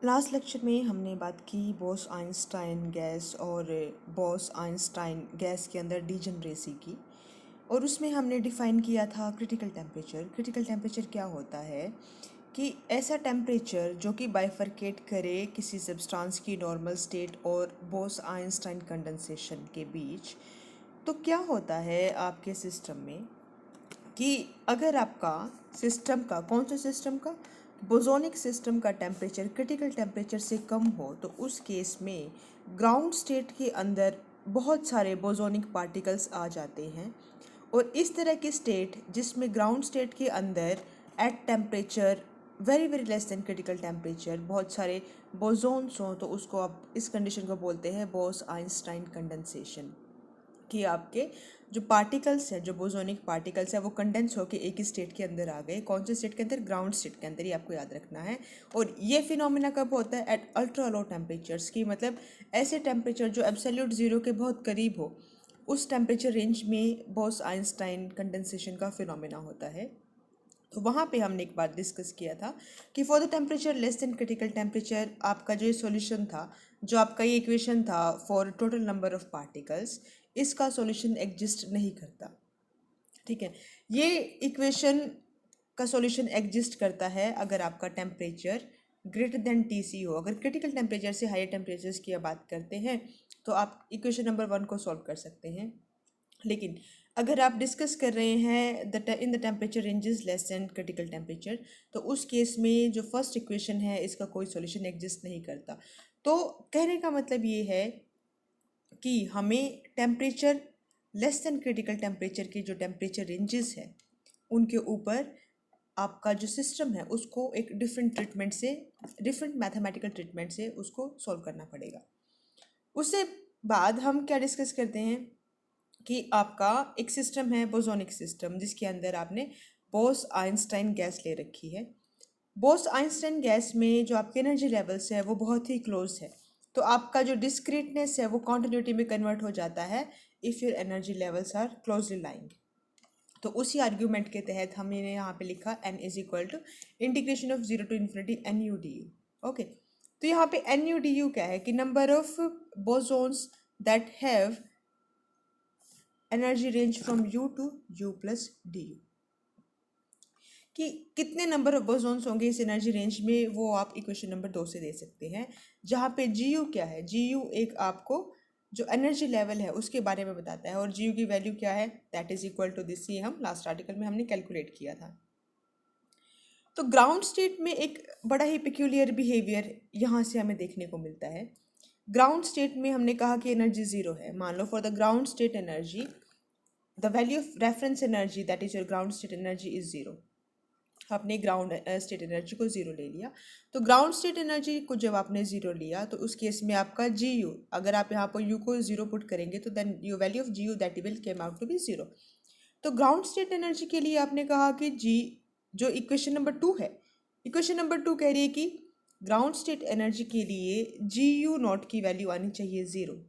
Last lecture में हमने बात की बोस आइंस्टाइन गैस और बोस आइंस्टाइन गैस के अंदर डीजनरेसी की। और उसमें हमने डिफ़ाइन किया था क्रिटिकल टेम्परेचर। क्रिटिकल टेम्परेचर क्या होता है कि ऐसा टेम्परेचर जो कि बाइफरकेट करे किसी सब्सटेंस की नॉर्मल स्टेट और बोस आइंस्टाइन कंडेंसेशन के बीच। तो क्या होता है आपके सिस्टम में कि अगर आपका सिस्टम का कौन सा सिस्टम का बोसोनिक सिस्टम का टेम्परेचर क्रिटिकल टेम्परेचर से कम हो तो उस केस में ग्राउंड स्टेट के अंदर बहुत सारे बोसोनिक पार्टिकल्स आ जाते हैं। और इस तरह की स्टेट जिसमें ग्राउंड स्टेट के अंदर at temperature vary very less than critical temperature बहुत सारे बोसोन्स हों तो उसको आप इस कंडीशन को बोलते हैं बोस आइंस्टाइन कंडेंसेशन। कि आपके जो पार्टिकल्स हैं जो बोसोनिक पार्टिकल्स हैं वो कंडेंस होकर एक ही स्टेट के अंदर आ गए। कौन से स्टेट के अंदर? ग्राउंड स्टेट के अंदर। ये आपको याद रखना है। और ये फिनोमिना कब होता है? एट अल्ट्रा लो टेम्परेचर्स की, मतलब ऐसे टेम्परेचर जो एब्सोल्यूट ज़ीरो के बहुत करीब हो, उस टेम्परेचर रेंज में बोस आइंस्टाइन कंडेंसेशन का फिनोमिना होता है। तो वहाँ पे हमने एक बात डिस्कस किया था कि for the temperature less than critical temperature आपका जो ये सॉल्यूशन था, जो आपका ये इक्वेशन था for total number of particles, इसका सॉल्यूशन एग्जिस्ट नहीं करता। ठीक है, ये इक्वेशन का सॉल्यूशन एग्जिस्ट करता है अगर आपका टेम्परेचर ग्रेटर देन टी हो। अगर क्रिटिकल टेम्परेचर से हायर टेम्परेचर्स की बात करते हैं तो आप इक्वेशन नंबर 1 को सॉल्व कर सकते हैं। लेकिन अगर आप डिस्कस कर रहे हैं in the temperature ranges less than critical temperature, तो उस केस में जो फर्स्ट इक्वेशन है इसका कोई सॉल्यूशन एग्जिस्ट नहीं करता। तो कहने का मतलब ये है कि हमें temperature less than critical temperature के जो टेम्परेचर रेंजेस हैं उनके ऊपर आपका जो सिस्टम है उसको एक डिफरेंट मैथमेटिकल ट्रीटमेंट से उसको सॉल्व करना पड़ेगा। उससे बाद हम क्या डिस्कस करते हैं कि आपका एक सिस्टम है बोसोनिक सिस्टम जिसके अंदर आपने बोस आइंस्टाइन गैस ले रखी है। बोस आइंस्टाइन गैस में जो आपके एनर्जी लेवल्स है वो बहुत ही क्लोज है। तो आपका जो डिस्क्रीटनेस है वो कॉन्टिन्यूटी में कन्वर्ट हो जाता है if your energy levels are closely lying. तो उसी आर्ग्यूमेंट के तहत हमने यहाँ पे लिखा n is equal to integration of zero to infinity n u d u. Okay, तो यहाँ पे एन यू डी यू क्या है कि number of bosons that have energy range from U to U plus D U, कि कितने number of bosons होंगे इस एनर्जी रेंज में, वो आप इक्वेशन नंबर 2 से दे सकते हैं। जहाँ पे जी यू क्या है? जी यू एक आपको जो एनर्जी लेवल है उसके बारे में बताता है और जी यू की वैल्यू क्या है? That is equal to this. ये हम लास्ट आर्टिकल में हमने कैलकुलेट किया था। तो ग्राउंड स्टेट में एक बड़ा ही पिक्यूलियर बिहेवियर यहाँ से हमें देखने को मिलता है। ग्राउंड स्टेट में हमने कहा कि एनर्जी ज़ीरो है। मान लो for the ground state energy the value of reference energy that is your ground state energy is zero. आपने ग्राउंड स्टेट एनर्जी को ज़ीरो ले लिया। तो ग्राउंड स्टेट एनर्जी को जब आपने ज़ीरो लिया तो उस केस में आपका जी यू, अगर आप यहाँ पर यू को ज़ीरो पुट करेंगे तो then you value of g u that will came out to be zero. तो ग्राउंड स्टेट एनर्जी के लिए आपने कहा कि जी, जो इक्वेशन नंबर 2 है, इक्वेशन नंबर 2 कह रही है कि ग्राउंड स्टेट एनर्जी के लिए जी यू नॉट की वैल्यू आनी चाहिए ज़ीरो।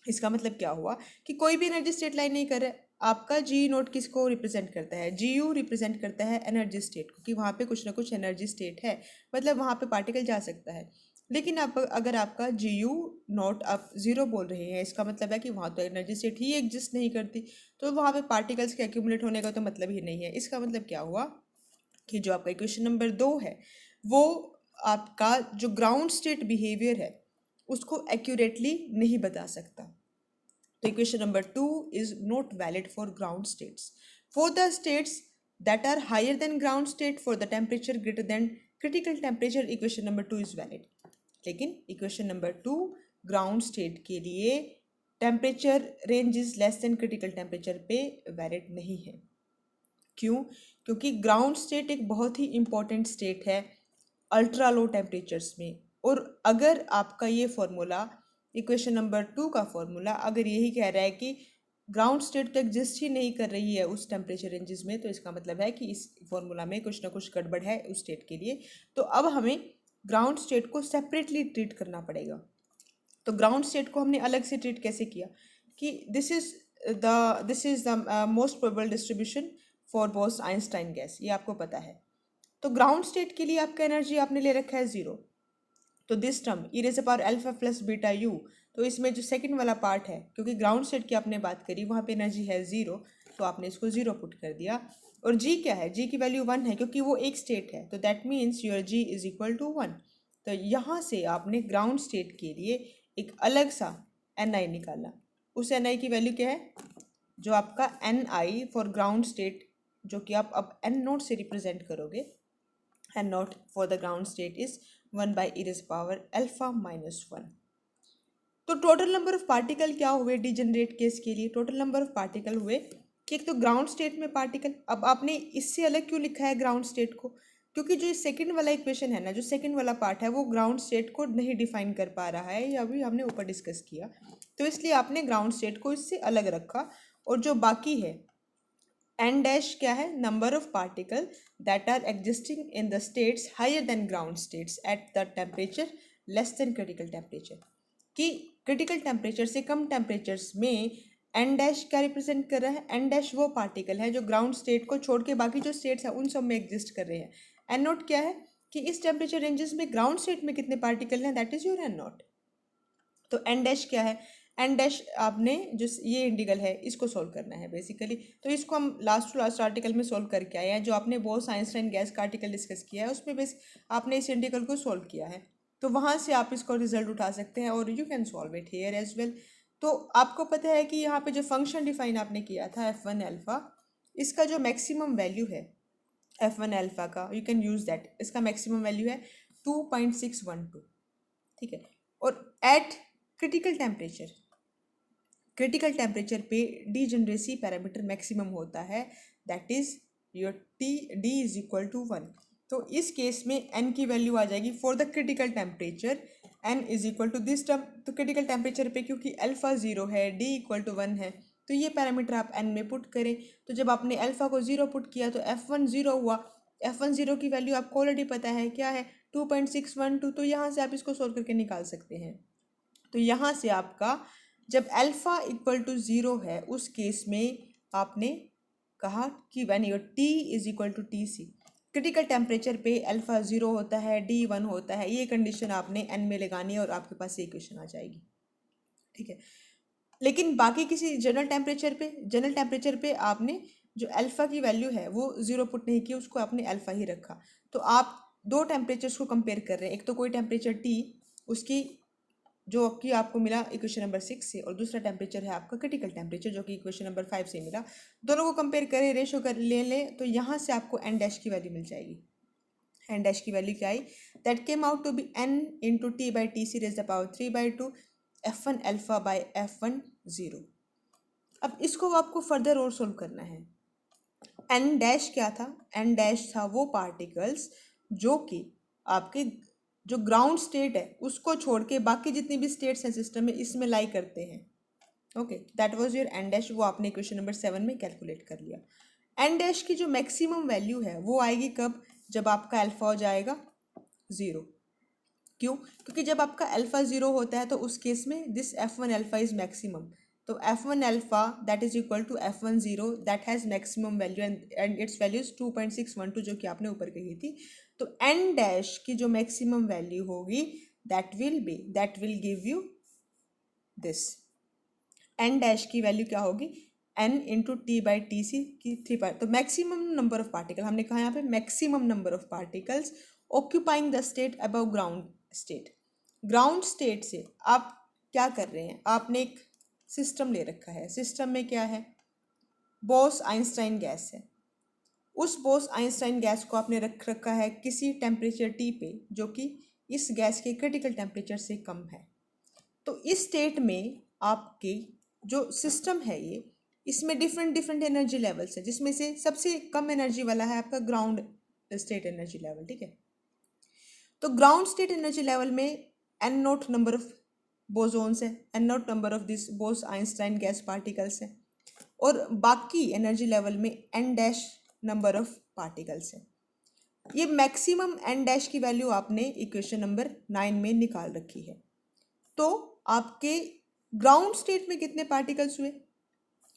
इसका मतलब क्या हुआ कि कोई भी एनर्जी स्टेट लाइन नहीं कर रहा है। आपका जी नोट किसको रिप्रेजेंट करता है? जी यू रिप्रेजेंट करता है एनर्जी स्टेट को, कि वहाँ पे कुछ ना कुछ एनर्जी स्टेट है, मतलब वहाँ पे पार्टिकल जा सकता है। लेकिन आप अगर आपका जी यू नॉट आप ज़ीरो बोल रहे हैं, इसका मतलब है कि वहाँ तो एनर्जी स्टेट ही एग्जिस्ट नहीं करती, तो वहाँ पे पार्टिकल्स के एक्यूमुलेट होने का तो मतलब ही नहीं है। इसका मतलब क्या हुआ कि जो आपका इक्वेशन नंबर 2 है वो आपका जो ग्राउंड स्टेट बिहेवियर है उसको एक्यूरेटली नहीं बता सकता। तो equation number 2 is not valid for ground states. For the states that are higher than ground state for the temperature greater than critical temperature, equation number 2 is valid. लेकिन equation number 2 ground state के लिए temperature range is less than critical temperature पे valid नहीं है। क्यों? क्योंकि ground state एक बहुत ही इम्पॉर्टेंट स्टेट है अल्ट्रा लो टेम्परेचर्स में। और अगर आपका ये फॉर्मूला इक्वेशन नंबर 2 का फॉर्मूला अगर यही कह रहा है कि ग्राउंड स्टेट तो एग्जिस्ट ही नहीं कर रही है उस टेम्परेचर रेंजेस में, तो इसका मतलब है कि इस फॉर्मूला में कुछ ना कुछ गड़बड़ है उस स्टेट के लिए। तो अब हमें ग्राउंड स्टेट को सेपरेटली ट्रीट करना पड़ेगा। तो ग्राउंड स्टेट को हमने अलग से ट्रीट कैसे किया कि this is the most probable distribution for Bose Einstein gas, ये आपको पता है। तो ग्राउंड स्टेट के लिए आपका एनर्जी आपने ले रखा है ज़ीरो। तो this term E raise power alpha plus beta you, तो इसमें जो सेकंड वाला पार्ट है, क्योंकि ग्राउंड स्टेट की आपने बात करी, वहाँ पे एनर्जी है ज़ीरो, तो आपने इसको ज़ीरो पुट कर दिया। और जी क्या है, जी की वैल्यू वन है क्योंकि वो एक स्टेट है, तो that means your g is equal to one. तो यहाँ से आपने ग्राउंड स्टेट के लिए एक अलग सा एन आई निकाला। उस एन आई की वैल्यू क्या है, जो आपका n i for ground state, जो कि आप अब एन नोट से रिप्रेजेंट करोगे, n naught for the ground state is one by e raise power alpha minus one. तो टोटल नंबर ऑफ पार्टिकल क्या हुए डिजनरेट केस के लिए, टोटल नंबर ऑफ पार्टिकल हुए कि एक तो ग्राउंड स्टेट में पार्टिकल, अब आपने इससे अलग क्यों लिखा है ग्राउंड स्टेट को, क्योंकि जो सेकंड वाला इक्वेशन है ना, जो सेकंड वाला पार्ट है वो ग्राउंड स्टेट को नहीं डिफाइन कर पा रहा है, ये अभी हमने ऊपर डिस्कस किया, तो इसलिए आपने ग्राउंड स्टेट को इससे अलग रखा। और जो बाकी है एन डैश क्या है, number of particle that are existing in the states higher than ground states at the temperature less than critical temperature, कि क्रिटिकल टेम्परेचर से कम टेम्परेचर्स में एन डैश क्या रिप्रेजेंट कर रहा है, एन डैश वो पार्टिकल है जो ग्राउंड स्टेट को छोड़ के बाकी जो स्टेट्स हैं उन सब में एग्जिस्ट कर रहे हैं। एन नोट क्या है कि इस टेम्परेचर रेंजेस में ग्राउंड स्टेट में कितने पार्टिकल हैं, that is your n naught. तो एन डैश क्या है, एन डैश आपने जो ये इंटीग्रल है इसको सॉल्व करना है बेसिकली, तो इसको हम लास्ट टू लास्ट आर्टिकल में सॉल्व करके आए हैं, जो आपने बोस आइंस्टाइन गैस का आर्टिकल डिस्कस किया है उसमें बेस आपने इस इंटीग्रल को सॉल्व किया है, तो वहाँ से आप इसको रिजल्ट उठा सकते हैं और you can solve it here as well. तो आपको पता है कि यहाँ पे जो फंक्शन डिफाइन आपने किया था एफ वन एल्फा, इसका जो मैक्सिमम वैल्यू है एफ वन एल्फा का, यू कैन यूज़ दैट, इसका मैक्सिमम वैल्यू है 2.612, ठीक है। और at critical temperature, critical temperature पे डीजनरेसी पैरामीटर मैक्सिमम होता है, that is your t d is equal to one. तो इस केस में एन की वैल्यू आ जाएगी for the critical temperature, n is equal to this term, तो क्रिटिकल टेम्परेचर पे क्योंकि अल्फा ज़ीरो है, डी इक्वल टू वन है, तो ये पैरामीटर आप एन में पुट करें, तो जब आपने अल्फा को ज़ीरो पुट किया तो एफ वन ज़ीरो हुआ, एफ वन ज़ीरो की वैल्यू आपको ऑलरेडी पता है क्या है 2.612, तो यहाँ से आप इसको सोल्व करके निकाल सकते हैं। तो यहाँ से आपका जब अल्फ़ा इक्वल टू ज़ीरो है उस केस में आपने कहा कि when your t is equal to t c, critical temperature पे अल्फ़ा ज़ीरो होता है, डी वन होता है, ये कंडीशन आपने एन में लगानी है और आपके पास ये इक्वेशन आ जाएगी, ठीक है। लेकिन बाकी किसी जनरल टेम्परेचर पे आपने जो अल्फ़ा की वैल्यू है वो ज़ीरो पुट नहीं की, उसको आपने अल्फ़ा ही रखा। तो आप दो टेम्परेचर्स को कंपेयर कर रहे हैं, एक तो कोई टेम्परेचर टी उसकी जो कि आपको मिला इक्वेशन नंबर 6 से, और दूसरा टेम्परेचर है आपका क्रिटिकल टेम्परेचर जो कि इक्वेशन नंबर 5 से मिला, दोनों को कंपेयर करें, रेशो कर ले लें, तो यहाँ से आपको एन डैश की वैल्यू मिल जाएगी। एन डैश की वैल्यू क्या आई, that came out to be N into T by T C raise the power 3/2 F one alpha by F one zero. अब इसको आपको फर्दर और सोल्व करना है। एन डैश क्या था, एन डैश था वो पार्टिकल्स जो कि आपके जो ग्राउंड स्टेट है उसको छोड़ के बाकी जितनी भी स्टेट्स हैं सिस्टम में इसमें लाई करते हैं, okay, that was your n dash, वो आपने इक्वेशन नंबर 7 में कैलकुलेट कर लिया। एन डैश की जो मैक्सिमम वैल्यू है वो आएगी कब, जब आपका अल्फा हो जाएगा ज़ीरो। क्यों, क्योंकि जब आपका अल्फा ज़ीरो होता है तो उस केस में this F one alpha is maximum, तो F one alpha that is equal to F one zero that has maximum value and its value is 2.612 जो कि आपने ऊपर कही थी। तो एन डैश की जो मैक्सिमम वैल्यू होगी that will give you this, n dash की वैल्यू क्या होगी, n into T by T c की 3 तो मैक्सिमम नंबर ऑफ पार्टिकल, हमने कहा यहाँ पे maximum number of particles occupying the state above ground state. Ground state से आप क्या कर रहे हैं, आपने एक सिस्टम ले रखा है, सिस्टम में क्या है, बोस आइंस्टाइन गैस है, उस बोस आइंस्टाइन गैस को आपने रख रखा है किसी टेम्परेचर टी पे जो कि इस गैस के क्रिटिकल टेम्परेचर से कम है। तो इस स्टेट में आपकी जो सिस्टम है ये, इसमें डिफरेंट डिफरेंट एनर्जी लेवल्स हैं, जिसमें से सबसे कम एनर्जी वाला है आपका ग्राउंड स्टेट एनर्जी लेवल, ठीक है। तो ग्राउंड स्टेट एनर्जी लेवल में n naught number of bosons है, n naught number of this Bose Einstein gas particles हैं, और बाकी एनर्जी लेवल में n dash number of particles हैं। ये मैक्सिमम एन डैश की वैल्यू आपने इक्वेशन नंबर 9 में निकाल रखी है। तो आपके ग्राउंड स्टेट में कितने पार्टिकल्स हुए,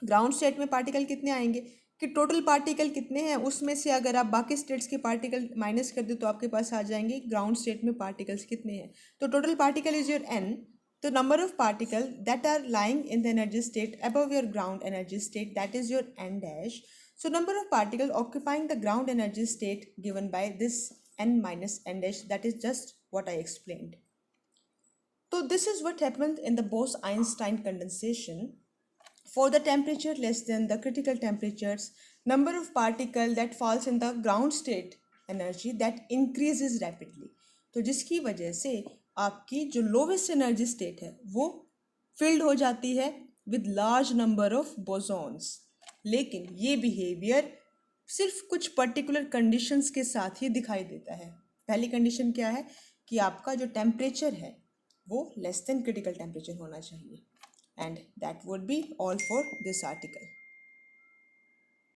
ग्राउंड स्टेट में पार्टिकल कितने आएंगे, कि टोटल पार्टिकल कितने हैं, उसमें से अगर आप बाकी स्टेट्स के पार्टिकल माइनस कर दो तो आपके पास आ जाएंगे ग्राउंड स्टेट में पार्टिकल्स कितने हैं। तो total particle is your n, तो number of particle that are lying in the energy state above your ground energy state that is your n dash. So number of particle occupying the ground energy state given by this n minus n dash, that is just what I explained. So this is what happened in the Bose-Einstein condensation. For the temperature less than the critical temperatures, number of particle that falls in the ground state energy that increases rapidly. तो जिसकी वजह से आपकी जो lowest energy state है वो field हो जाती है with large number of bosons. लेकिन ये बिहेवियर सिर्फ कुछ पर्टिकुलर कंडीशंस के साथ ही दिखाई देता है। पहली कंडीशन क्या है कि आपका जो टेम्परेचर है वो लेस देन क्रिटिकल टेम्परेचर होना चाहिए। And that would be all for this article.